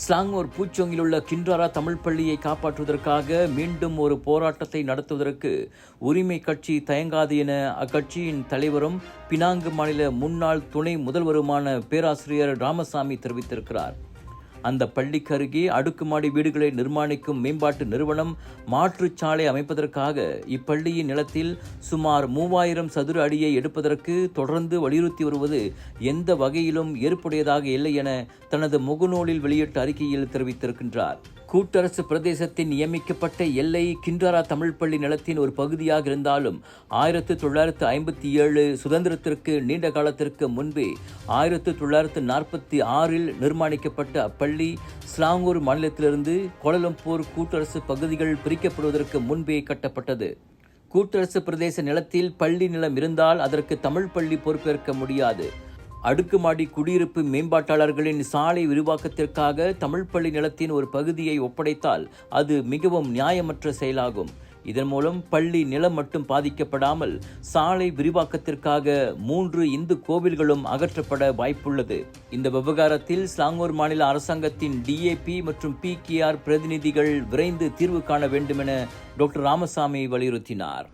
ஸ்லாங்கூர் பூச்சோங்கில் உள்ள கின்றாரா தமிழ் பள்ளியை காப்பாற்றுவதற்காக மீண்டும் ஒரு போராட்டத்தை நடத்துவதற்கு உரிமை கட்சி தயங்காது என அக்கட்சியின் தலைவரும் பினாங்கு மாநில முன்னாள் துணை முதல்வருமான பேராசிரியர் ராமசாமி தெரிவித்திருக்கிறார். அந்த பள்ளிக்கு அருகே அடுக்குமாடி வீடுகளை நிர்மாணிக்கும் மேம்பாட்டு நிறுவனம் மாற்றுச்சாலை அமைப்பதற்காக இப்பள்ளியின் நிலத்தில் சுமார் 3000 சதுர அடியை எடுப்பதற்கு தொடர்ந்து வலியுறுத்தி வருவது எந்த வகையிலும் ஏற்புடையதாக இல்லை என தனது முகநூலில் வெளியிட்ட அறிக்கையில் தெரிவித்திருக்கின்றார். கூட்டரசு பிரதேசத்தின் நியமிக்கப்பட்ட எல்லை கின்றாரா தமிழ் பள்ளி நிலத்தின் ஒரு பகுதியாக இருந்தாலும் 1957 சுதந்திரத்திற்கு நீண்ட காலத்திற்கு முன்பே 1946 நிர்மாணிக்கப்பட்ட அப்பள்ளி ஸ்லாங்கூர் மாநிலத்திலிருந்து கோலாலம்பூர் கூட்டரசு பகுதிகள் பிரிக்கப்படுவதற்கு முன்பே கட்டப்பட்டது. கூட்டரசு பிரதேச நிலத்தில் பள்ளி நிலம் இருந்தால் அதற்கு தமிழ் பள்ளி பொறுப்பேற்க முடியாது. அடுக்குமாடி குடியிருப்பு மேம்பாட்டாளர்களின் சாலை விரிவாக்கத்திற்காக தமிழ் பள்ளி நிலத்தின் ஒரு பகுதியை ஒப்படைத்தால் அது மிகவும் நியாயமற்ற செயலாகும். இதன் மூலம் பள்ளி நிலம் மட்டும் பாதிக்கப்படாமல் சாலை விரிவாக்கத்திற்காக 3 இந்து கோவில்களும் அகற்றப்பட வாய்ப்புள்ளது. இந்த விவகாரத்தில் ஸ்லாங்கூர் மாநில அரசாங்கத்தின் DAP மற்றும் PKR பிரதிநிதிகள் விரைந்து தீர்வு காண வேண்டும் என டாக்டர் ராமசாமி வலியுறுத்தினார்.